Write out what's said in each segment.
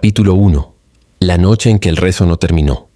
Capítulo 1. La noche en que el rezo no terminó.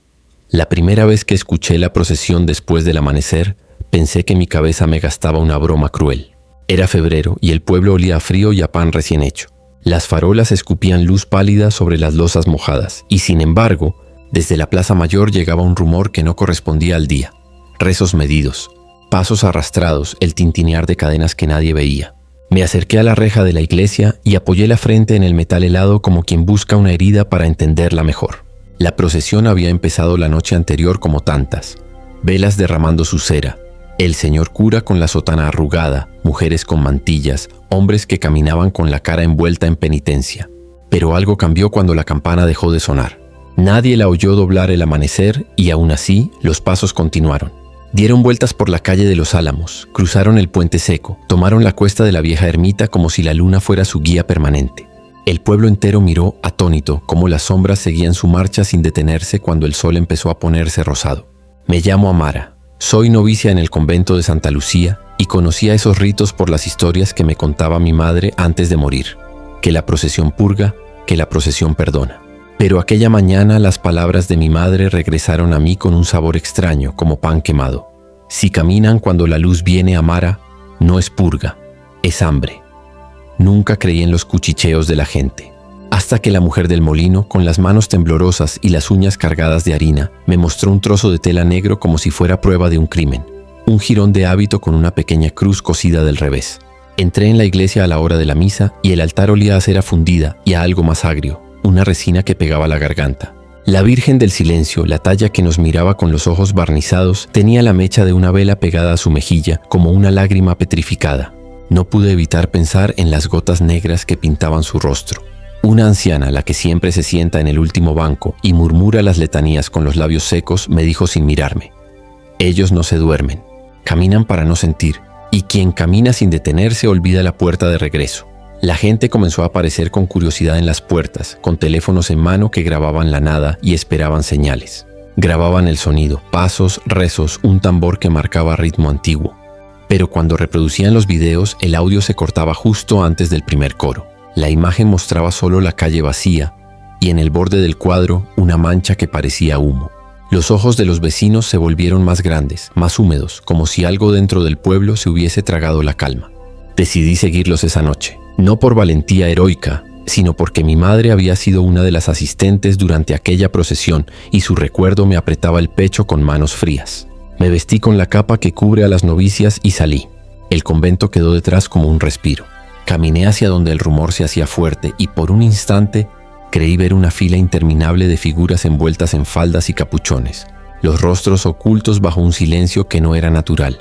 La primera vez que escuché la procesión después del amanecer, pensé que mi cabeza me gastaba una broma cruel. Era febrero y el pueblo olía a frío y a pan recién hecho. Las farolas escupían luz pálida sobre las losas mojadas y, sin embargo, desde la Plaza Mayor llegaba un rumor que no correspondía al día. Rezos medidos, pasos arrastrados, el tintinear de cadenas que nadie veía. Me acerqué a la reja de la iglesia y apoyé la frente en el metal helado como quien busca una herida para entenderla mejor. La procesión había empezado la noche anterior como tantas. Velas derramando su cera, el señor cura con la sotana arrugada, mujeres con mantillas, hombres que caminaban con la cara envuelta en penitencia. Pero algo cambió cuando la campana dejó de sonar. Nadie la oyó doblar el amanecer y aún así los pasos continuaron. Dieron vueltas por la calle de los Álamos, cruzaron el puente seco, tomaron la cuesta de la vieja ermita como si la luna fuera su guía permanente. El pueblo entero miró atónito cómo las sombras seguían su marcha sin detenerse cuando el sol empezó a ponerse rosado. Me llamo Amara, soy novicia en el convento de Santa Lucía y conocía esos ritos por las historias que me contaba mi madre antes de morir. Que la procesión purga, que la procesión perdona. Pero aquella mañana las palabras de mi madre regresaron a mí con un sabor extraño, como pan quemado. Si caminan cuando la luz viene, Amara, no es purga, es hambre. Nunca creí en los cuchicheos de la gente. Hasta que la mujer del molino, con las manos temblorosas y las uñas cargadas de harina, me mostró un trozo de tela negro como si fuera prueba de un crimen. Un jirón de hábito con una pequeña cruz cosida del revés. Entré en la iglesia a la hora de la misa y el altar olía a cera fundida y a algo más agrio. Una resina que pegaba la garganta. La Virgen del Silencio, la talla que nos miraba con los ojos barnizados, tenía la mecha de una vela pegada a su mejilla como una lágrima petrificada. No pude evitar pensar en las gotas negras que pintaban su rostro. Una anciana, la que siempre se sienta en el último banco y murmura las letanías con los labios secos, me dijo sin mirarme: ellos no se duermen, caminan para no sentir, y quien camina sin detenerse olvida la puerta de regreso. La gente comenzó a aparecer con curiosidad en las puertas, con teléfonos en mano que grababan la nada y esperaban señales. Grababan el sonido, pasos, rezos, un tambor que marcaba ritmo antiguo. Pero cuando reproducían los videos, el audio se cortaba justo antes del primer coro. La imagen mostraba solo la calle vacía y en el borde del cuadro una mancha que parecía humo. Los ojos de los vecinos se volvieron más grandes, más húmedos, como si algo dentro del pueblo se hubiese tragado la calma. Decidí seguirlos esa noche. No por valentía heroica, sino porque mi madre había sido una de las asistentes durante aquella procesión y su recuerdo me apretaba el pecho con manos frías. Me vestí con la capa que cubre a las novicias y salí. El convento quedó detrás como un respiro. Caminé hacia donde el rumor se hacía fuerte y por un instante creí ver una fila interminable de figuras envueltas en faldas y capuchones, los rostros ocultos bajo un silencio que no era natural,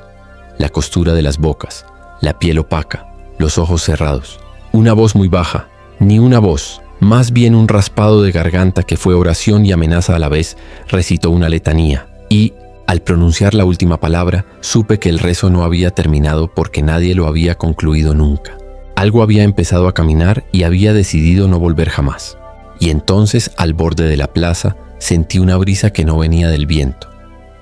la costura de las bocas, la piel opaca, los ojos cerrados. Una voz muy baja, ni una voz, más bien un raspado de garganta que fue oración y amenaza a la vez, recitó una letanía y, al pronunciar la última palabra, supe que el rezo no había terminado porque nadie lo había concluido nunca. Algo había empezado a caminar y había decidido no volver jamás. Y entonces, al borde de la plaza, sentí una brisa que no venía del viento.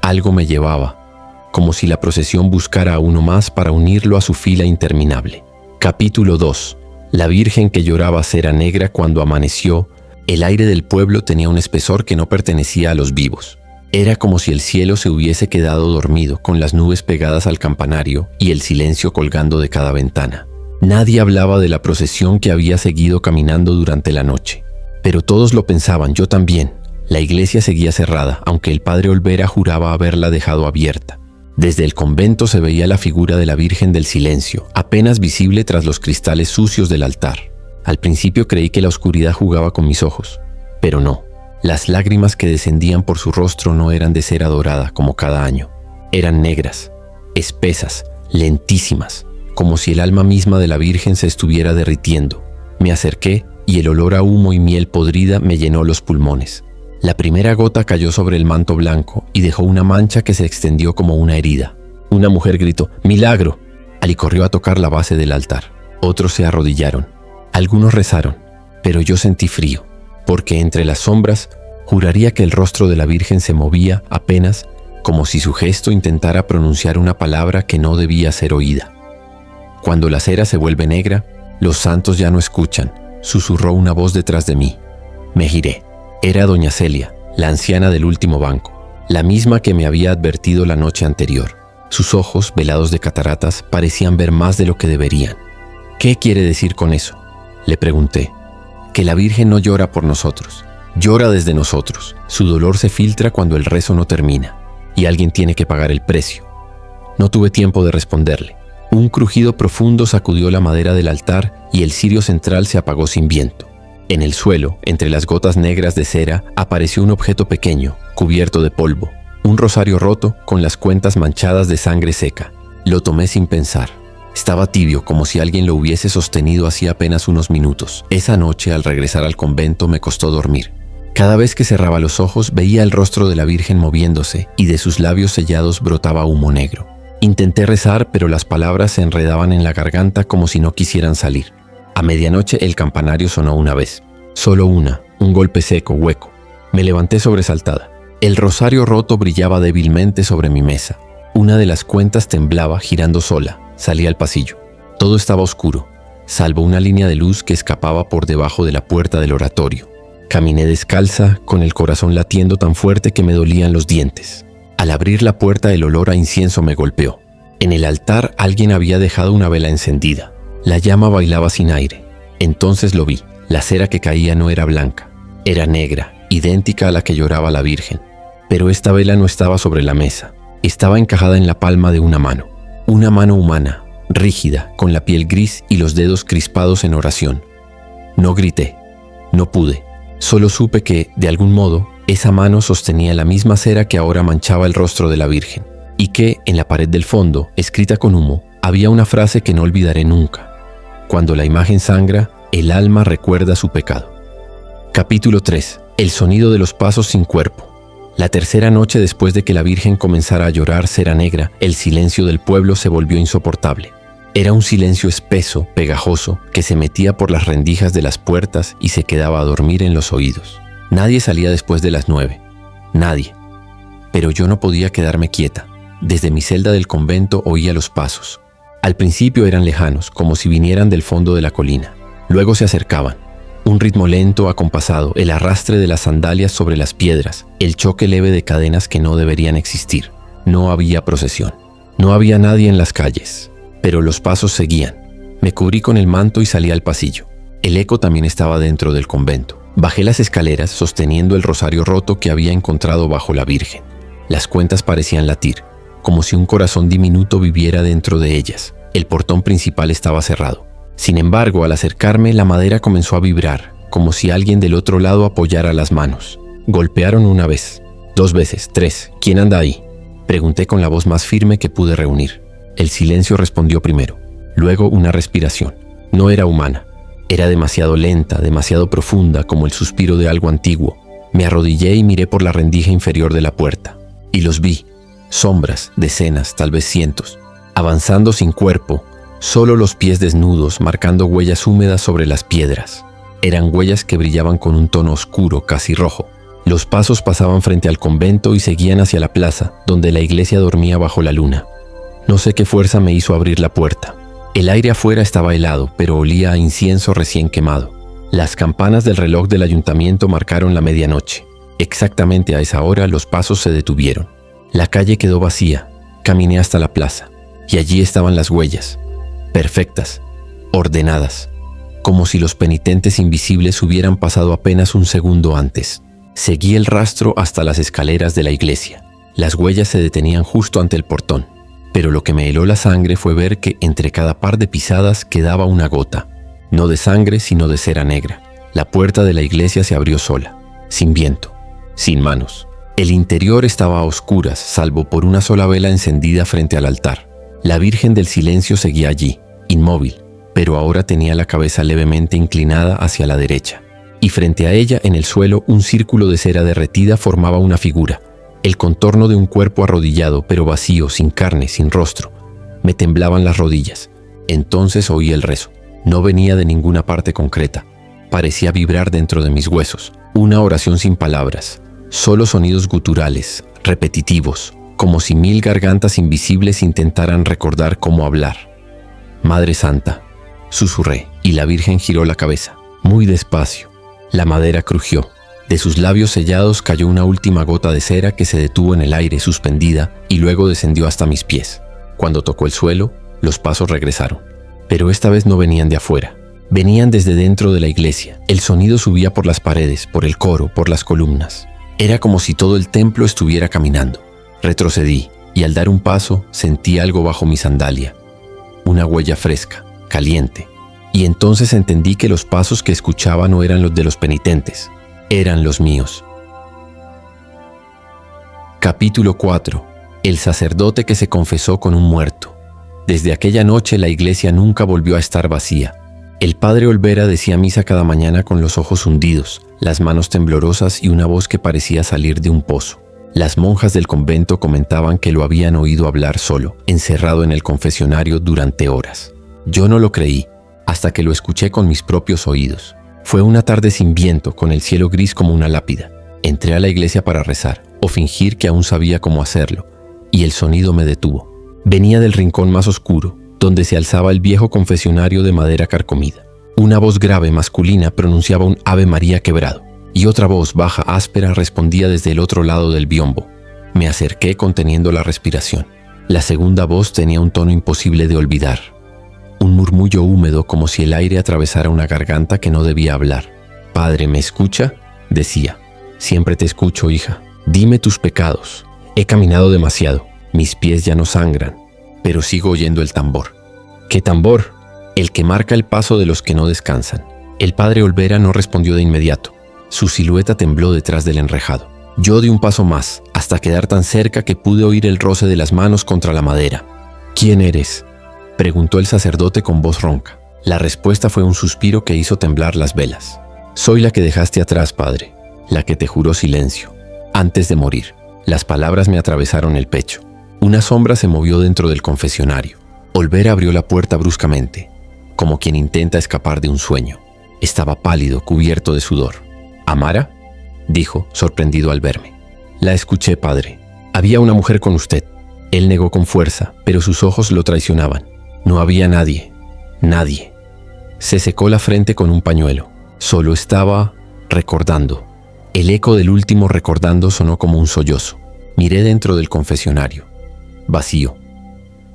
Algo me llevaba, como si la procesión buscara a uno más para unirlo a su fila interminable. Capítulo 2. La Virgen que lloraba cera negra cuando amaneció. El aire del pueblo tenía un espesor que no pertenecía a los vivos. Era como si el cielo se hubiese quedado dormido, con las nubes pegadas al campanario y el silencio colgando de cada ventana. Nadie hablaba de la procesión que había seguido caminando durante la noche. Pero todos lo pensaban, yo también. La iglesia seguía cerrada, aunque el padre Olvera juraba haberla dejado abierta. Desde el convento se veía la figura de la Virgen del Silencio, apenas visible tras los cristales sucios del altar. Al principio creí que la oscuridad jugaba con mis ojos, pero no. Las lágrimas que descendían por su rostro no eran de cera dorada como cada año. Eran negras, espesas, lentísimas, como si el alma misma de la Virgen se estuviera derritiendo. Me acerqué y el olor a humo y miel podrida me llenó los pulmones. La primera gota cayó sobre el manto blanco y dejó una mancha que se extendió como una herida. Una mujer gritó «¡Milagro!» y corrió a tocar la base del altar. Otros se arrodillaron. Algunos rezaron, pero yo sentí frío, porque entre las sombras juraría que el rostro de la Virgen se movía apenas, como si su gesto intentara pronunciar una palabra que no debía ser oída. Cuando la cera se vuelve negra, los santos ya no escuchan, susurró una voz detrás de mí. Me giré. Era doña Celia, la anciana del último banco, la misma que me había advertido la noche anterior. Sus ojos, velados de cataratas, parecían ver más de lo que deberían. ¿Qué quiere decir con eso?, le pregunté. Que la Virgen no llora por nosotros, llora desde nosotros. Su dolor se filtra cuando el rezo no termina, y alguien tiene que pagar el precio. No tuve tiempo de responderle. Un crujido profundo sacudió la madera del altar y el cirio central se apagó sin viento. En el suelo, entre las gotas negras de cera, apareció un objeto pequeño, cubierto de polvo. Un rosario roto con las cuentas manchadas de sangre seca. Lo tomé sin pensar. Estaba tibio, como si alguien lo hubiese sostenido hacía apenas unos minutos. Esa noche, al regresar al convento, me costó dormir. Cada vez que cerraba los ojos, veía el rostro de la Virgen moviéndose y de sus labios sellados brotaba humo negro. Intenté rezar, pero las palabras se enredaban en la garganta como si no quisieran salir. A medianoche el campanario sonó una vez. Solo una, un golpe seco, hueco. Me levanté sobresaltada. El rosario roto brillaba débilmente sobre mi mesa. Una de las cuentas temblaba, girando sola. Salí al pasillo. Todo estaba oscuro, salvo una línea de luz que escapaba por debajo de la puerta del oratorio. Caminé descalza, con el corazón latiendo tan fuerte que me dolían los dientes. Al abrir la puerta, el olor a incienso me golpeó. En el altar alguien había dejado una vela encendida. La llama bailaba sin aire. Entonces lo vi. La cera que caía no era blanca. Era negra, idéntica a la que lloraba la Virgen. Pero esta vela no estaba sobre la mesa. Estaba encajada en la palma de una mano. Una mano humana, rígida, con la piel gris y los dedos crispados en oración. No grité. No pude. Solo supe que, de algún modo, esa mano sostenía la misma cera que ahora manchaba el rostro de la Virgen. Y que, en la pared del fondo, escrita con humo, había una frase que no olvidaré nunca. Cuando la imagen sangra, el alma recuerda su pecado. Capítulo 3. El sonido de los pasos sin cuerpo. La tercera noche después de que la Virgen comenzara a llorar cera negra, el silencio del pueblo se volvió insoportable. Era un silencio espeso, pegajoso, que se metía por las rendijas de las puertas y se quedaba a dormir en los oídos. Nadie salía después de las 9. Nadie. Pero yo no podía quedarme quieta. Desde mi celda del convento oía los pasos. Al principio eran lejanos, como si vinieran del fondo de la colina. Luego se acercaban. Un ritmo lento, acompasado, el arrastre de las sandalias sobre las piedras, el choque leve de cadenas que no deberían existir. No había procesión. No había nadie en las calles. Pero los pasos seguían. Me cubrí con el manto y salí al pasillo. El eco también estaba dentro del convento. Bajé las escaleras sosteniendo el rosario roto que había encontrado bajo la Virgen. Las cuentas parecían latir, como si un corazón diminuto viviera dentro de ellas. El portón principal estaba cerrado. Sin embargo, al acercarme, la madera comenzó a vibrar, como si alguien del otro lado apoyara las manos. Golpearon una vez, 2 veces, 3. ¿Quién anda ahí?, pregunté con la voz más firme que pude reunir. El silencio respondió primero, luego una respiración. No era humana. Era demasiado lenta, demasiado profunda, como el suspiro de algo antiguo. Me arrodillé y miré por la rendija inferior de la puerta. Y los vi. Sombras, decenas, tal vez cientos. Avanzando sin cuerpo, solo los pies desnudos, marcando huellas húmedas sobre las piedras. Eran huellas que brillaban con un tono oscuro, casi rojo. Los pasos pasaban frente al convento y seguían hacia la plaza, donde la iglesia dormía bajo la luna. No sé qué fuerza me hizo abrir la puerta. El aire afuera estaba helado, pero olía a incienso recién quemado. Las campanas del reloj del ayuntamiento marcaron la medianoche. Exactamente a esa hora los pasos se detuvieron. La calle quedó vacía. Caminé hasta la plaza. Y allí estaban las huellas. Perfectas. Ordenadas. Como si los penitentes invisibles hubieran pasado apenas un segundo antes. Seguí el rastro hasta las escaleras de la iglesia. Las huellas se detenían justo ante el portón. Pero lo que me heló la sangre fue ver que entre cada par de pisadas quedaba una gota. No de sangre, sino de cera negra. La puerta de la iglesia se abrió sola, sin viento, sin manos. El interior estaba a oscuras, salvo por una sola vela encendida frente al altar. La Virgen del Silencio seguía allí, inmóvil, pero ahora tenía la cabeza levemente inclinada hacia la derecha. Y frente a ella, en el suelo, un círculo de cera derretida formaba una figura. El contorno de un cuerpo arrodillado, pero vacío, sin carne, sin rostro. Me temblaban las rodillas. Entonces oí el rezo. No venía de ninguna parte concreta. Parecía vibrar dentro de mis huesos. Una oración sin palabras. Solo sonidos guturales, repetitivos, como si 1000 gargantas invisibles intentaran recordar cómo hablar. Madre Santa, susurré, y la Virgen giró la cabeza. Muy despacio, La madera crujió. De sus labios sellados cayó una última gota de cera que se detuvo en el aire suspendida y luego descendió hasta mis pies. Cuando tocó el suelo, los pasos regresaron. Pero esta vez no venían de afuera. Venían desde dentro de la iglesia. El sonido subía por las paredes, por el coro, por las columnas. Era como si todo el templo estuviera caminando. Retrocedí y al dar un paso sentí algo bajo mi sandalia. Una huella fresca, caliente. Y entonces entendí que los pasos que escuchaba no eran los de los penitentes. Eran los míos. Capítulo 4. El sacerdote que se confesó con un muerto. Desde aquella noche la iglesia nunca volvió a estar vacía. El padre Olvera decía misa cada mañana con los ojos hundidos, las manos temblorosas y una voz que parecía salir de un pozo. Las monjas del convento comentaban que lo habían oído hablar solo, encerrado en el confesionario durante horas. Yo no lo creí, hasta que lo escuché con mis propios oídos. Fue una tarde sin viento, con el cielo gris como una lápida. Entré a la iglesia para rezar, o fingir que aún sabía cómo hacerlo, y el sonido me detuvo. Venía del rincón más oscuro, donde se alzaba el viejo confesionario de madera carcomida. Una voz grave masculina pronunciaba un Ave María quebrado, y otra voz baja áspera respondía desde el otro lado del biombo. Me acerqué conteniendo la respiración. La segunda voz tenía un tono imposible de olvidar. Un murmullo húmedo como si el aire atravesara una garganta que no debía hablar. «Padre, ¿me escucha?», decía. «Siempre te escucho, hija. Dime tus pecados. He caminado demasiado. Mis pies ya no sangran, pero sigo oyendo el tambor». «¿Qué tambor?». «El que marca el paso de los que no descansan». El padre Olvera no respondió de inmediato. Su silueta tembló detrás del enrejado. Yo di un paso más, hasta quedar tan cerca que pude oír el roce de las manos contra la madera. «¿Quién eres?», preguntó el sacerdote con voz ronca. La respuesta fue un suspiro que hizo temblar las velas. «Soy la que dejaste atrás, padre, la que te juró silencio, antes de morir». Las palabras me atravesaron el pecho. Una sombra se movió dentro del confesionario. Olvera abrió la puerta bruscamente, como quien intenta escapar de un sueño. Estaba pálido, cubierto de sudor. «¿Amara?», dijo, sorprendido al verme. «La escuché, padre. Había una mujer con usted». Él negó con fuerza, pero sus ojos lo traicionaban. No había nadie. Nadie. Se secó la frente con un pañuelo. Solo estaba recordando. El eco del último recordando sonó como un sollozo. Miré dentro del confesionario. Vacío.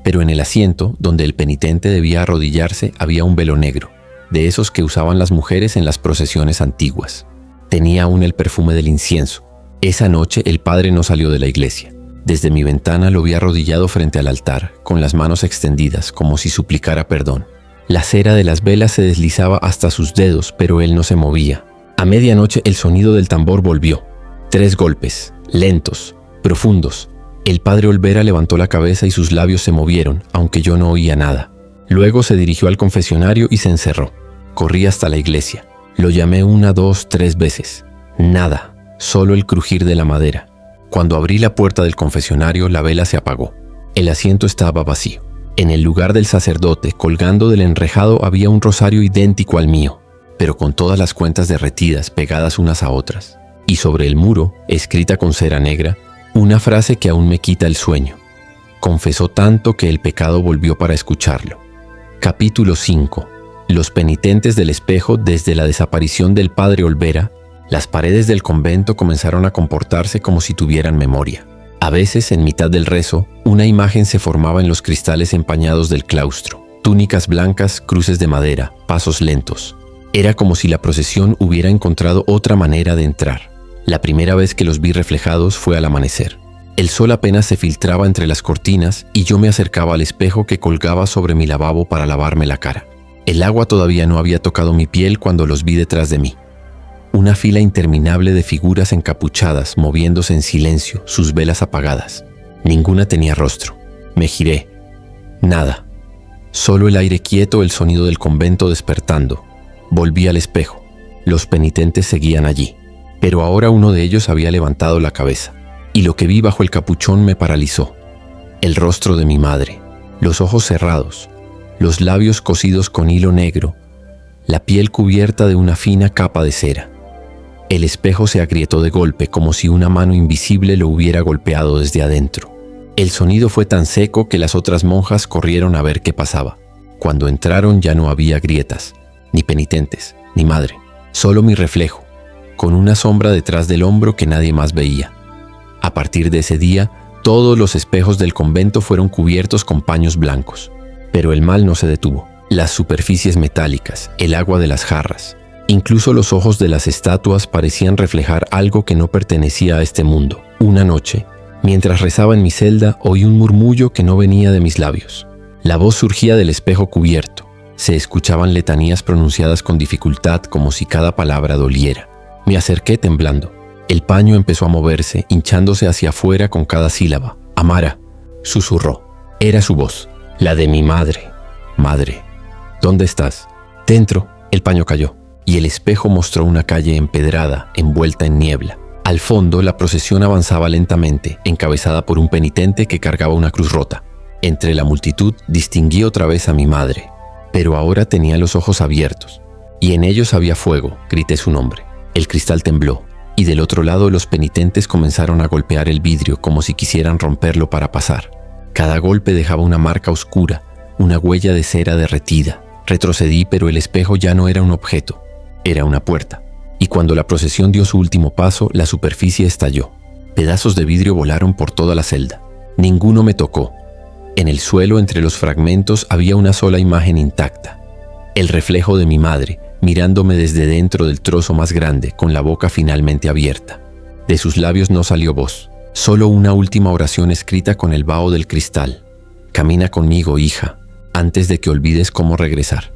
Pero en el asiento, donde el penitente debía arrodillarse, había un velo negro, de esos que usaban las mujeres en las procesiones antiguas. Tenía aún el perfume del incienso. Esa noche el padre no salió de la iglesia. Desde mi ventana lo vi arrodillado frente al altar, con las manos extendidas, como si suplicara perdón. La cera de las velas se deslizaba hasta sus dedos, pero él no se movía. A medianoche el sonido del tambor volvió. 3 golpes, lentos, profundos. El padre Olvera levantó la cabeza y sus labios se movieron, aunque yo no oía nada. Luego se dirigió al confesionario y se encerró. Corrí hasta la iglesia. Lo llamé 1, 2, 3 veces. Nada, solo el crujir de la madera. Cuando abrí la puerta del confesionario, la vela se apagó. El asiento estaba vacío. En el lugar del sacerdote, colgando del enrejado, había un rosario idéntico al mío, pero con todas las cuentas derretidas pegadas unas a otras. Y sobre el muro, escrita con cera negra, una frase que aún me quita el sueño. Confesó tanto que el pecado volvió para escucharlo. Capítulo 5. Los penitentes del espejo. Desde la desaparición del padre Olvera, las paredes del convento comenzaron a comportarse como si tuvieran memoria. A veces, en mitad del rezo, una imagen se formaba en los cristales empañados del claustro. Túnicas blancas, cruces de madera, pasos lentos. Era como si la procesión hubiera encontrado otra manera de entrar. La primera vez que los vi reflejados fue al amanecer. El sol apenas se filtraba entre las cortinas y yo me acercaba al espejo que colgaba sobre mi lavabo para lavarme la cara. El agua todavía no había tocado mi piel cuando los vi detrás de mí. Una fila interminable de figuras encapuchadas moviéndose en silencio, sus velas apagadas. Ninguna tenía rostro. Me giré. Nada. Solo el aire quieto, el sonido del convento despertando. Volví al espejo. Los penitentes seguían allí. Pero ahora uno de ellos había levantado la cabeza. Y lo que vi bajo el capuchón me paralizó. El rostro de mi madre. Los ojos cerrados. Los labios cosidos con hilo negro. La piel cubierta de una fina capa de cera. El espejo se agrietó de golpe, como si una mano invisible lo hubiera golpeado desde adentro. El sonido fue tan seco que las otras monjas corrieron a ver qué pasaba. Cuando entraron ya no había grietas, ni penitentes, ni madre. Solo mi reflejo, con una sombra detrás del hombro que nadie más veía. A partir de ese día, todos los espejos del convento fueron cubiertos con paños blancos. Pero el mal no se detuvo. Las superficies metálicas, el agua de las jarras, incluso los ojos de las estatuas parecían reflejar algo que no pertenecía a este mundo. Una noche, mientras rezaba en mi celda, oí un murmullo que no venía de mis labios. La voz surgía del espejo cubierto. Se escuchaban letanías pronunciadas con dificultad, como si cada palabra doliera. Me acerqué temblando. El paño empezó a moverse, hinchándose hacia afuera con cada sílaba. «Amara», susurró. Era su voz, la de mi madre. «Madre, ¿dónde estás?» «Dentro». El paño cayó, y el espejo mostró una calle empedrada, envuelta en niebla. Al fondo, la procesión avanzaba lentamente, encabezada por un penitente que cargaba una cruz rota. Entre la multitud distinguí otra vez a mi madre, pero ahora tenía los ojos abiertos, y en ellos había fuego. Grité su nombre. El cristal tembló, y del otro lado los penitentes comenzaron a golpear el vidrio como si quisieran romperlo para pasar. Cada golpe dejaba una marca oscura, una huella de cera derretida. Retrocedí, pero el espejo ya no era un objeto, era una puerta. Y cuando la procesión dio su último paso, la superficie estalló. Pedazos de vidrio volaron por toda la celda. Ninguno me tocó. En el suelo, entre los fragmentos, había una sola imagen intacta. El reflejo de mi madre, mirándome desde dentro del trozo más grande, con la boca finalmente abierta. De sus labios no salió voz, solo una última oración escrita con el vaho del cristal. «Camina conmigo, hija, antes de que olvides cómo regresar».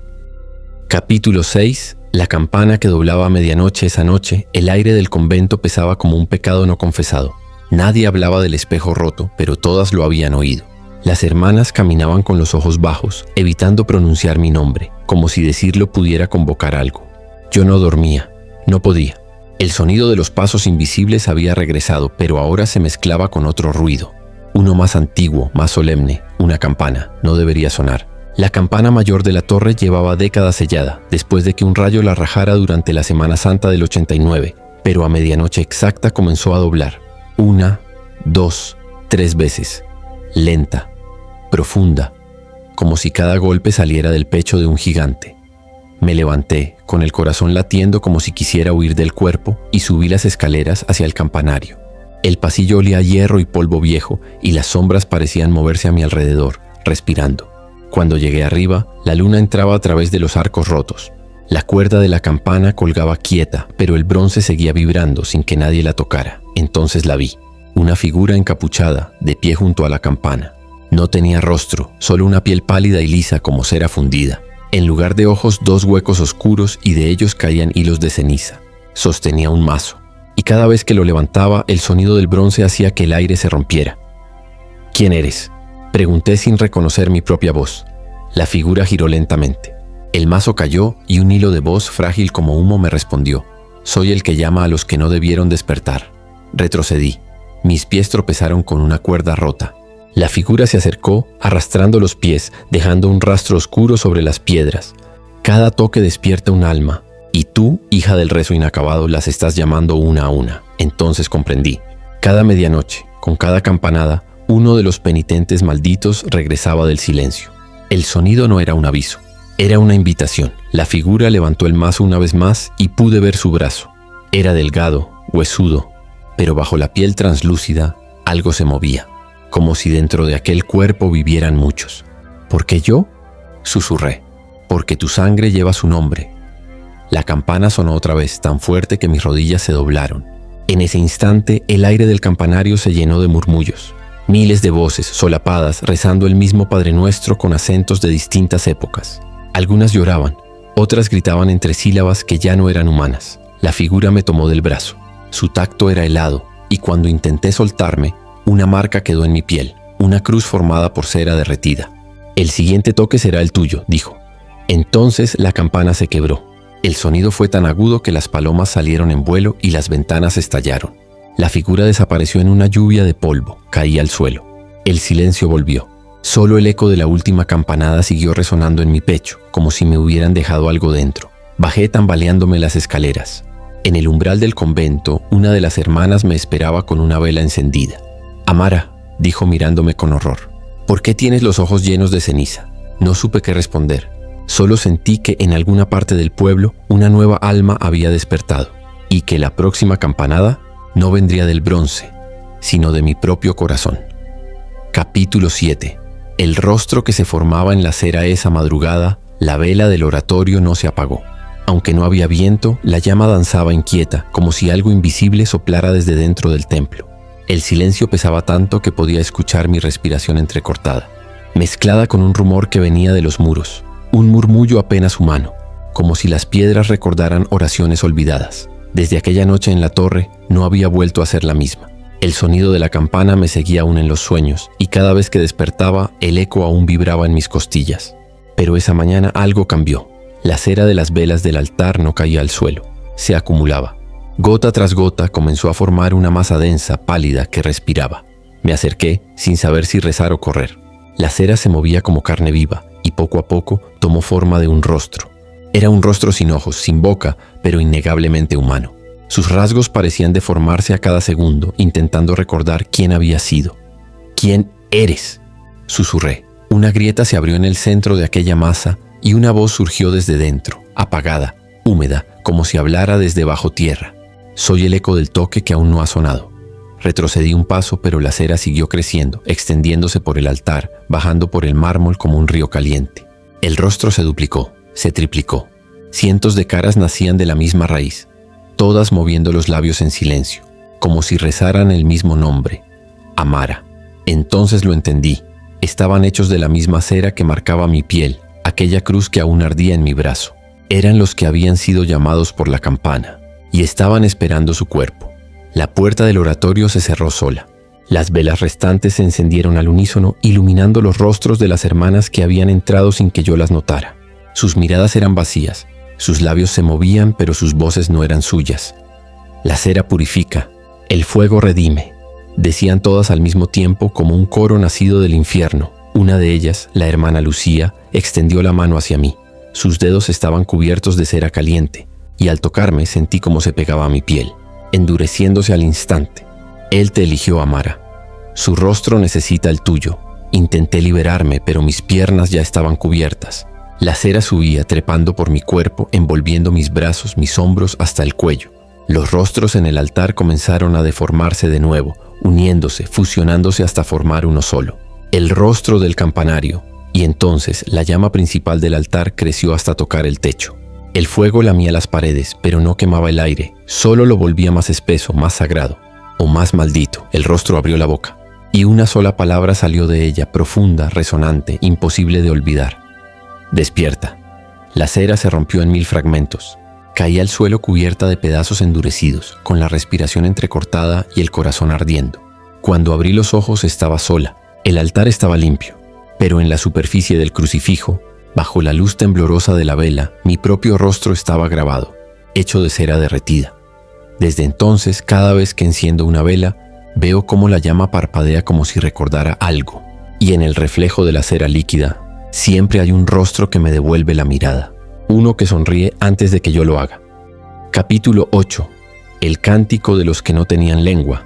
Capítulo 6. La campana que doblaba a medianoche esa noche, el aire del convento pesaba como un pecado no confesado. Nadie hablaba del espejo roto, pero todas lo habían oído. Las hermanas caminaban con los ojos bajos, evitando pronunciar mi nombre, como si decirlo pudiera convocar algo. Yo no dormía, no podía. El sonido de los pasos invisibles había regresado, pero ahora se mezclaba con otro ruido. Uno más antiguo, más solemne, una campana. No debería sonar. La campana mayor de la torre llevaba décadas sellada, después de que un rayo la rajara durante la Semana Santa del 89, pero a medianoche exacta comenzó a doblar. 1, 2, 3 veces. Lenta, profunda, como si cada golpe saliera del pecho de un gigante. Me levanté, con el corazón latiendo como si quisiera huir del cuerpo, y subí las escaleras hacia el campanario. El pasillo olía a hierro y polvo viejo, y las sombras parecían moverse a mi alrededor, respirando. Cuando llegué arriba, la luna entraba a través de los arcos rotos. La cuerda de la campana colgaba quieta, pero el bronce seguía vibrando sin que nadie la tocara. Entonces la vi. Una figura encapuchada, de pie junto a la campana. No tenía rostro, solo una piel pálida y lisa como cera fundida. En lugar de ojos, 2 huecos oscuros, y de ellos caían hilos de ceniza. Sostenía un mazo, y cada vez que lo levantaba, el sonido del bronce hacía que el aire se rompiera. «¿Quién eres?», pregunté sin reconocer mi propia voz. La figura giró lentamente. El mazo cayó y un hilo de voz frágil como humo me respondió. «Soy el que llama a los que no debieron despertar». Retrocedí. Mis pies tropezaron con una cuerda rota. La figura se acercó, arrastrando los pies, dejando un rastro oscuro sobre las piedras. «Cada toque despierta un alma, y tú, hija del rezo inacabado, las estás llamando una a una». Entonces comprendí. Cada medianoche, con cada campanada, uno de los penitentes malditos regresaba del silencio. El sonido no era un aviso, era una invitación. La figura levantó el mazo una vez más y pude ver su brazo. Era delgado, huesudo, pero bajo la piel translúcida algo se movía, como si dentro de aquel cuerpo vivieran muchos. «¿Por qué yo?», susurré. «Porque tu sangre lleva su nombre». La campana sonó otra vez, tan fuerte que mis rodillas se doblaron. En ese instante, el aire del campanario se llenó de murmullos. Miles de voces, solapadas, rezando el mismo Padre Nuestro con acentos de distintas épocas. Algunas lloraban, otras gritaban entre sílabas que ya no eran humanas. La figura me tomó del brazo. Su tacto era helado, y cuando intenté soltarme, una marca quedó en mi piel, una cruz formada por cera derretida. «El siguiente toque será el tuyo», dijo. Entonces la campana se quebró. El sonido fue tan agudo que las palomas salieron en vuelo y las ventanas estallaron. La figura desapareció en una lluvia de polvo, caía al suelo. El silencio volvió. Solo el eco de la última campanada siguió resonando en mi pecho, como si me hubieran dejado algo dentro. Bajé tambaleándome las escaleras. En el umbral del convento, una de las hermanas me esperaba con una vela encendida. «Amara», dijo mirándome con horror, «¿por qué tienes los ojos llenos de ceniza?». No supe qué responder. Solo sentí que en alguna parte del pueblo una nueva alma había despertado. y que la próxima campanada no vendría del bronce, sino de mi propio corazón. Capítulo 7. El rostro que se formaba en la cera esa madrugada, la vela del oratorio no se apagó. Aunque no había viento, la llama danzaba inquieta, como si algo invisible soplara desde dentro del templo. El silencio pesaba tanto que podía escuchar mi respiración entrecortada, mezclada con un rumor que venía de los muros, un murmullo apenas humano, como si las piedras recordaran oraciones olvidadas. Desde aquella noche en la torre no había vuelto a ser la misma. El sonido de la campana me seguía aún en los sueños, y cada vez que despertaba, el eco aún vibraba en mis costillas. Pero esa mañana algo cambió. La cera de las velas del altar no caía al suelo, se acumulaba. Gota tras gota comenzó a formar una masa densa, pálida, que respiraba. Me acerqué, sin saber si rezar o correr. La cera se movía como carne viva, y poco a poco tomó forma de un rostro. Era un rostro sin ojos, sin boca, pero innegablemente humano. Sus rasgos parecían deformarse a cada segundo, intentando recordar quién había sido. «¿Quién eres?», susurré. Una grieta se abrió en el centro de aquella masa y una voz surgió desde dentro, apagada, húmeda, como si hablara desde bajo tierra. Soy el eco del toque que aún no ha sonado. Retrocedí un paso, pero la cera siguió creciendo, extendiéndose por el altar, bajando por el mármol como un río caliente. El rostro se duplicó, se triplicó. Cientos de caras nacían de la misma raíz, todas moviendo los labios en silencio, como si rezaran el mismo nombre, Amara. Entonces lo entendí. Estaban hechos de la misma cera que marcaba mi piel, aquella cruz que aún ardía en mi brazo. Eran los que habían sido llamados por la campana, y estaban esperando su cuerpo. La puerta del oratorio se cerró sola. Las velas restantes se encendieron al unísono, iluminando los rostros de las hermanas que habían entrado sin que yo las notara. Sus miradas eran vacías, sus labios se movían, pero sus voces no eran suyas. La cera purifica, el fuego redime, decían todas al mismo tiempo como un coro nacido del infierno. Una de ellas, la hermana Lucía, extendió la mano hacia mí. Sus dedos estaban cubiertos de cera caliente, y al tocarme sentí cómo se pegaba a mi piel, endureciéndose al instante. Él te eligió, Amara. Su rostro necesita el tuyo. Intenté liberarme, pero mis piernas ya estaban cubiertas. La cera subía, trepando por mi cuerpo, envolviendo mis brazos, mis hombros hasta el cuello. Los rostros en el altar comenzaron a deformarse de nuevo, uniéndose, fusionándose hasta formar uno solo. El rostro del campanario, y entonces la llama principal del altar creció hasta tocar el techo. El fuego lamía las paredes, pero no quemaba el aire, solo lo volvía más espeso, más sagrado, o más maldito. El rostro abrió la boca, y una sola palabra salió de ella, profunda, resonante, imposible de olvidar. Despierta. La cera se rompió en 1000 fragmentos. Caí al suelo cubierta de pedazos endurecidos, con la respiración entrecortada y el corazón ardiendo. Cuando abrí los ojos estaba sola. El altar estaba limpio, pero en la superficie del crucifijo, bajo la luz temblorosa de la vela, mi propio rostro estaba grabado, hecho de cera derretida. Desde entonces, cada vez que enciendo una vela, veo cómo la llama parpadea como si recordara algo, y en el reflejo de la cera líquida, siempre hay un rostro que me devuelve la mirada, uno que sonríe antes de que yo lo haga. Capítulo 8. El cántico de los que no tenían lengua.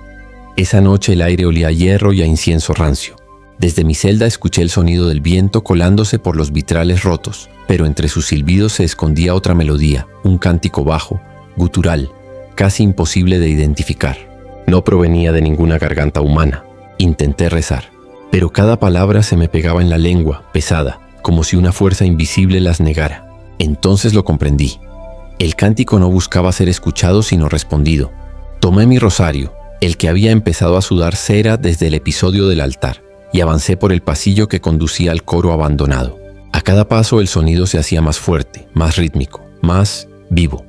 Esa noche el aire olía a hierro y a incienso rancio. Desde mi celda escuché el sonido del viento colándose por los vitrales rotos, pero entre sus silbidos se escondía otra melodía, un cántico bajo, gutural, casi imposible de identificar. No provenía de ninguna garganta humana. Intenté rezar, pero cada palabra se me pegaba en la lengua, pesada, como si una fuerza invisible las negara. Entonces lo comprendí. El cántico no buscaba ser escuchado sino respondido. Tomé mi rosario, el que había empezado a sudar cera desde el episodio del altar, y avancé por el pasillo que conducía al coro abandonado. A cada paso el sonido se hacía más fuerte, más rítmico, más vivo.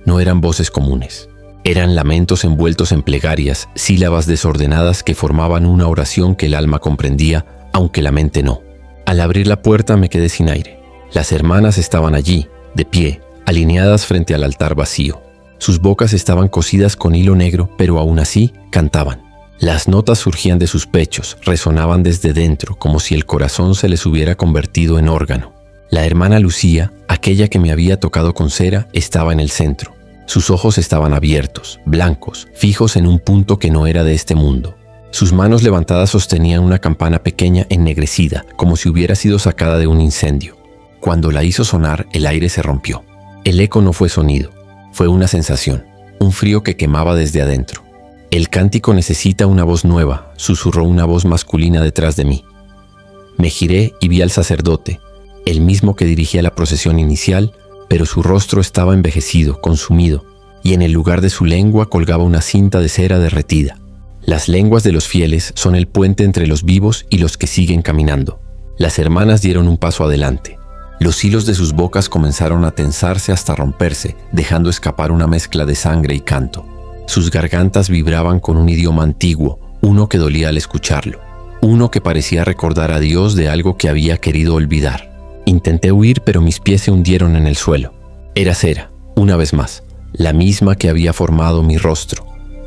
No eran voces comunes. Eran lamentos envueltos en plegarias, sílabas desordenadas que formaban una oración que el alma comprendía, aunque la mente no. Al abrir la puerta me quedé sin aire. Las hermanas estaban allí, de pie, alineadas frente al altar vacío. Sus bocas estaban cosidas con hilo negro, pero aún así cantaban. Las notas surgían de sus pechos, resonaban desde dentro, como si el corazón se les hubiera convertido en órgano. La hermana Lucía, aquella que me había tocado con cera, estaba en el centro. Sus ojos estaban abiertos, blancos, fijos en un punto que no era de este mundo. Sus manos levantadas sostenían una campana pequeña ennegrecida, como si hubiera sido sacada de un incendio. Cuando la hizo sonar, el aire se rompió. El eco no fue sonido, fue una sensación, un frío que quemaba desde adentro. «El cántico necesita una voz nueva», susurró una voz masculina detrás de mí. Me giré y vi al sacerdote, el mismo que dirigía la procesión inicial, pero su rostro estaba envejecido, consumido, y en el lugar de su lengua colgaba una cinta de cera derretida. Las lenguas de los fieles son el puente entre los vivos y los que siguen caminando. Las hermanas dieron un paso adelante. Los hilos de sus bocas comenzaron a tensarse hasta romperse, dejando escapar una mezcla de sangre y canto. Sus gargantas vibraban con un idioma antiguo, uno que dolía al escucharlo, uno que parecía recordar a Dios de algo que había querido olvidar. Intenté huir, pero mis pies se hundieron en el suelo. Era cera, una vez más, la misma que había formado mi rostro,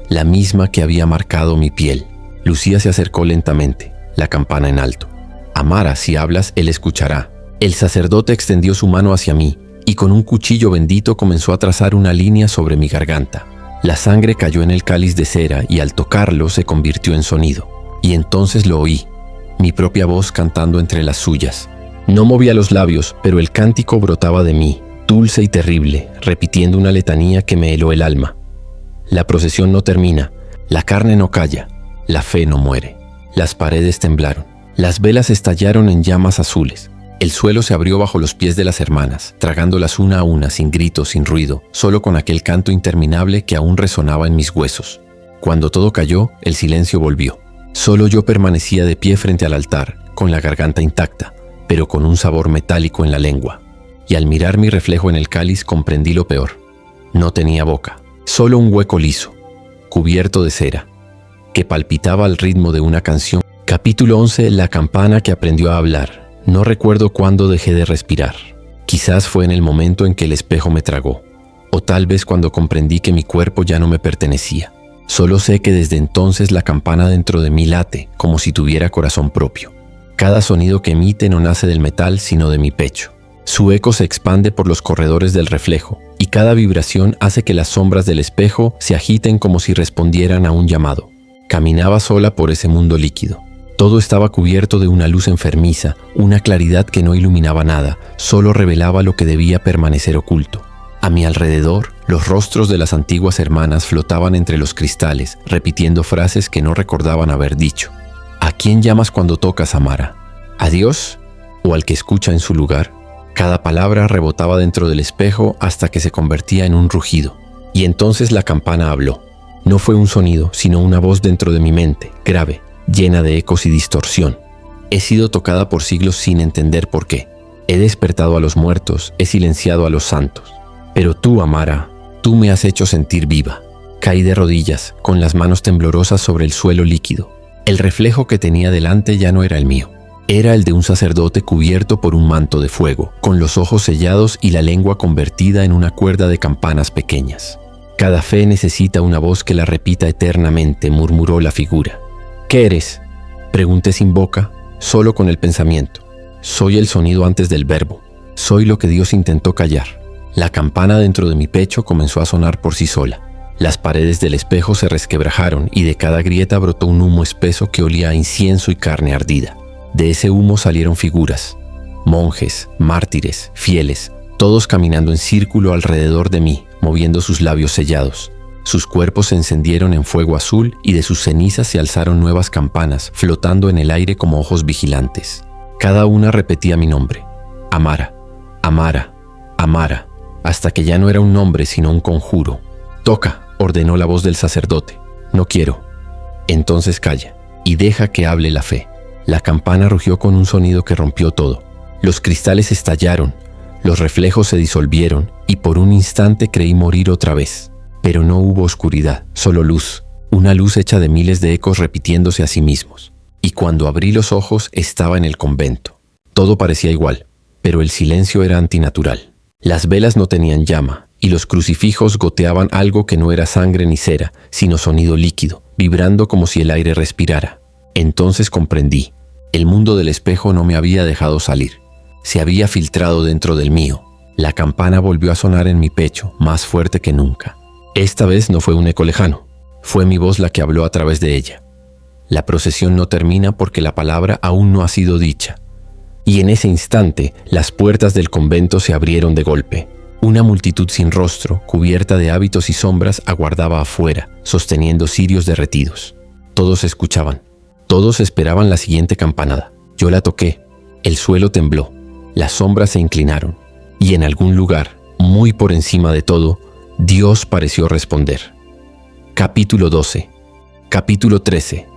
la misma que había marcado mi piel. Lucía se acercó lentamente, la campana en alto. «Amara, si hablas, él escuchará». El sacerdote extendió su mano hacia mí y con un cuchillo bendito comenzó a trazar una línea sobre mi garganta. La sangre cayó en el cáliz de cera y al tocarlo se convirtió en sonido. Y entonces lo oí, mi propia voz cantando entre las suyas. No movía los labios, pero el cántico brotaba de mí, dulce y terrible, repitiendo una letanía que me heló el alma. La procesión no termina, la carne no calla, la fe no muere. Las paredes temblaron, las velas estallaron en llamas azules. El suelo se abrió bajo los pies de las hermanas, tragándolas una a una, sin gritos, sin ruido, solo con aquel canto interminable que aún resonaba en mis huesos. Cuando todo cayó, el silencio volvió. Solo yo permanecía de pie frente al altar, con la garganta intacta, pero con un sabor metálico en la lengua. Y al mirar mi reflejo en el cáliz comprendí lo peor. No tenía boca, solo un hueco liso, cubierto de cera, que palpitaba al ritmo de una canción. Capítulo 11. La campana que aprendió a hablar. No recuerdo cuándo dejé de respirar. Quizás fue en el momento en que el espejo me tragó, o tal vez cuando comprendí que mi cuerpo ya no me pertenecía. Solo sé que desde entonces la campana dentro de mí late, como si tuviera corazón propio. Cada sonido que emite no nace del metal, sino de mi pecho. Su eco se expande por los corredores del reflejo, y cada vibración hace que las sombras del espejo se agiten como si respondieran a un llamado. Caminaba sola por ese mundo líquido. Todo estaba cubierto de una luz enfermiza, una claridad que no iluminaba nada, solo revelaba lo que debía permanecer oculto. A mi alrededor, los rostros de las antiguas hermanas flotaban entre los cristales, repitiendo frases que no recordaban haber dicho. ¿A quién llamas cuando tocas, Amara? ¿A Dios? ¿O al que escucha en su lugar? Cada palabra rebotaba dentro del espejo hasta que se convertía en un rugido. Y entonces la campana habló. No fue un sonido, sino una voz dentro de mi mente, grave, llena de ecos y distorsión. He sido tocada por siglos sin entender por qué. He despertado a los muertos, he silenciado a los santos. Pero tú, Amara, tú me has hecho sentir viva. Caí de rodillas, con las manos temblorosas sobre el suelo líquido. El reflejo que tenía delante ya no era el mío. Era el de un sacerdote cubierto por un manto de fuego, con los ojos sellados y la lengua convertida en una cuerda de campanas pequeñas. Cada fe necesita una voz que la repita eternamente, murmuró la figura. ¿Qué eres? Pregunté sin boca, solo con el pensamiento. Soy el sonido antes del verbo. Soy lo que Dios intentó callar. La campana dentro de mi pecho comenzó a sonar por sí sola. Las paredes del espejo se resquebrajaron y de cada grieta brotó un humo espeso que olía a incienso y carne ardida. De ese humo salieron figuras, monjes, mártires, fieles, todos caminando en círculo alrededor de mí, moviendo sus labios sellados. Sus cuerpos se encendieron en fuego azul y de sus cenizas se alzaron nuevas campanas, flotando en el aire como ojos vigilantes. Cada una repetía mi nombre. Amara, Amara, Amara, hasta que ya no era un nombre sino un conjuro. «Toca», ordenó la voz del sacerdote. «No quiero». «Entonces calla y deja que hable la fe». La campana rugió con un sonido que rompió todo. Los cristales estallaron, los reflejos se disolvieron y por un instante creí morir otra vez. Pero no hubo oscuridad, solo luz, una luz hecha de miles de ecos repitiéndose a sí mismos. Y cuando abrí los ojos estaba en el convento. Todo parecía igual, pero el silencio era antinatural. Las velas no tenían llama y los crucifijos goteaban algo que no era sangre ni cera, sino sonido líquido, vibrando como si el aire respirara. Entonces comprendí. El mundo del espejo no me había dejado salir. Se había filtrado dentro del mío. La campana volvió a sonar en mi pecho, más fuerte que nunca. Esta vez no fue un eco lejano. Fue mi voz la que habló a través de ella. La procesión no termina porque la palabra aún no ha sido dicha. Y en ese instante, las puertas del convento se abrieron de golpe. Una multitud sin rostro, cubierta de hábitos y sombras, aguardaba afuera, sosteniendo cirios derretidos. Todos escuchaban. Todos esperaban la siguiente campanada. Yo la toqué. El suelo tembló. Las sombras se inclinaron. Y en algún lugar, muy por encima de todo, Dios pareció responder. Capítulo 12. Capítulo 13.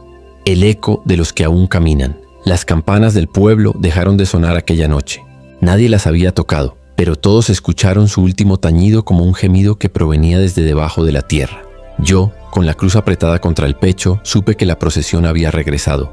El eco de los que aún caminan. Las campanas del pueblo dejaron de sonar aquella noche. Nadie las había tocado, pero todos escucharon su último tañido como un gemido que provenía desde debajo de la tierra. Yo, con la cruz apretada contra el pecho, supe que la procesión había regresado.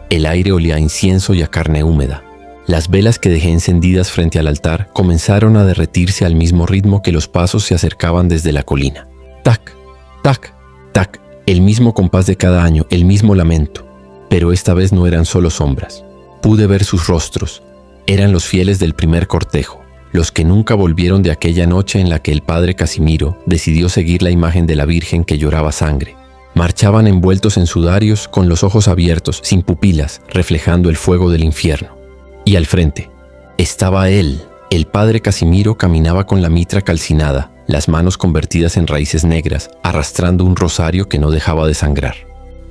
El aire olía a incienso y a carne húmeda. Las velas que dejé encendidas frente al altar comenzaron a derretirse al mismo ritmo que los pasos se acercaban desde la colina. Tac, tac, tac, el mismo compás de cada año, el mismo lamento. Pero esta vez no eran solo sombras. Pude ver sus rostros. Eran los fieles del primer cortejo, los que nunca volvieron de aquella noche en la que el padre Casimiro decidió seguir la imagen de la Virgen que lloraba sangre. Marchaban envueltos en sudarios, con los ojos abiertos, sin pupilas, reflejando el fuego del infierno. Y al frente estaba él. El padre Casimiro caminaba con la mitra calcinada, las manos convertidas en raíces negras, arrastrando un rosario que no dejaba de sangrar.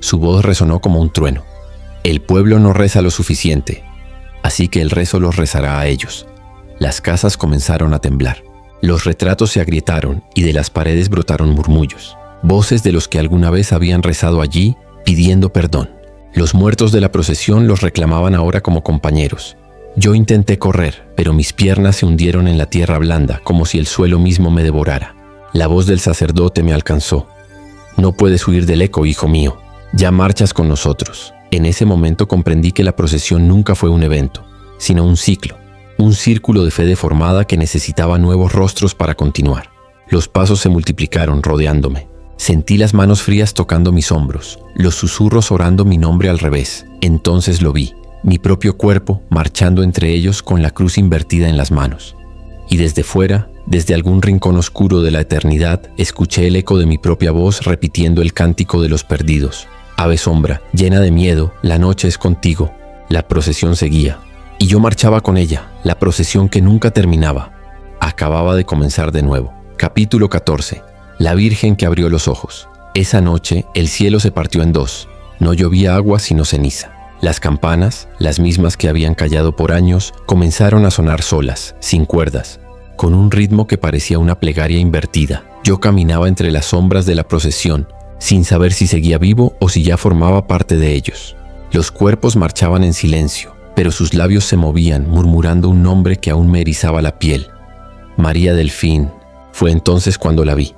Su voz resonó como un trueno. El pueblo no reza lo suficiente, así que el rezo los rezará a ellos. Las casas comenzaron a temblar. Los retratos se agrietaron y de las paredes brotaron murmullos. Voces de los que alguna vez habían rezado allí, pidiendo perdón. Los muertos de la procesión los reclamaban ahora como compañeros. Yo intenté correr, pero mis piernas se hundieron en la tierra blanda, como si el suelo mismo me devorara. La voz del sacerdote me alcanzó. No puedes huir del eco, hijo mío. Ya marchas con nosotros. En ese momento comprendí que la procesión nunca fue un evento, sino un ciclo. Un círculo de fe deformada que necesitaba nuevos rostros para continuar. Los pasos se multiplicaron rodeándome. Sentí las manos frías tocando mis hombros, los susurros orando mi nombre al revés. Entonces lo vi. Mi propio cuerpo marchando entre ellos con la cruz invertida en las manos. Y desde fuera, desde algún rincón oscuro de la eternidad, escuché el eco de mi propia voz repitiendo el cántico de los perdidos. Ave sombra, llena de miedo, la noche es contigo. La procesión seguía. Y yo marchaba con ella, la procesión que nunca terminaba. Acababa de comenzar de nuevo. Capítulo 14. La Virgen que abrió los ojos. Esa noche, el cielo se partió en dos. No llovía agua sino ceniza. Las campanas, las mismas que habían callado por años, comenzaron a sonar solas, sin cuerdas, con un ritmo que parecía una plegaria invertida. Yo caminaba entre las sombras de la procesión, sin saber si seguía vivo o si ya formaba parte de ellos. Los cuerpos marchaban en silencio, pero sus labios se movían, murmurando un nombre que aún me erizaba la piel. María Delfín. Fue entonces cuando la vi.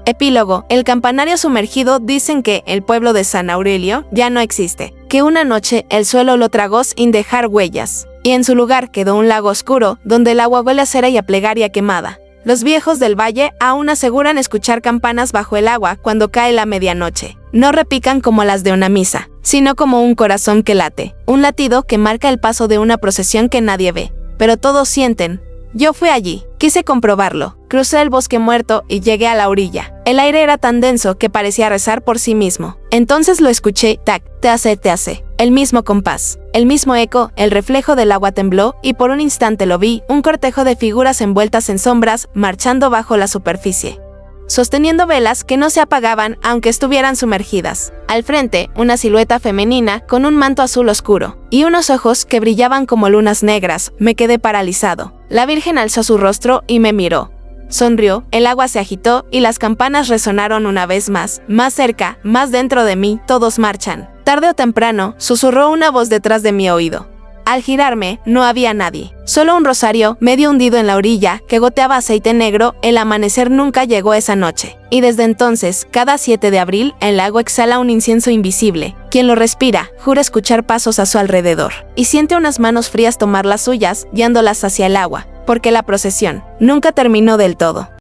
Epílogo. El campanario sumergido. Dicen que el pueblo de San Aurelio ya no existe, que una noche el suelo lo tragó sin dejar huellas, y en su lugar quedó un lago oscuro donde el agua huele a cera y a plegaria quemada. Los viejos del valle aún aseguran escuchar campanas bajo el agua cuando cae la medianoche. No repican como las de una misa, sino como un corazón que late, un latido que marca el paso de una procesión que nadie ve, pero todos sienten. Yo fui allí, quise comprobarlo, crucé el bosque muerto y llegué a la orilla. El aire era tan denso que parecía rezar por sí mismo. Entonces lo escuché, tac, te hace, el mismo compás, el mismo eco, el reflejo del agua tembló y por un instante lo vi, un cortejo de figuras envueltas en sombras, marchando bajo la superficie, sosteniendo velas que no se apagaban aunque estuvieran sumergidas. Al frente, una silueta femenina con un manto azul oscuro y unos ojos que brillaban como lunas negras. Me quedé paralizado. La Virgen alzó su rostro y me miró. Sonrió, el agua se agitó y las campanas resonaron una vez más cerca, más dentro de mí. Todos marchan. Tarde o temprano, susurró una voz detrás de mi oído. Al girarme, no había nadie. Solo un rosario, medio hundido en la orilla, que goteaba aceite negro. El amanecer nunca llegó esa noche. Y desde entonces, cada 7 de abril, el lago exhala un incienso invisible. Quien lo respira, jura escuchar pasos a su alrededor. Y siente unas manos frías tomar las suyas, guiándolas hacia el agua. Porque la procesión nunca terminó del todo.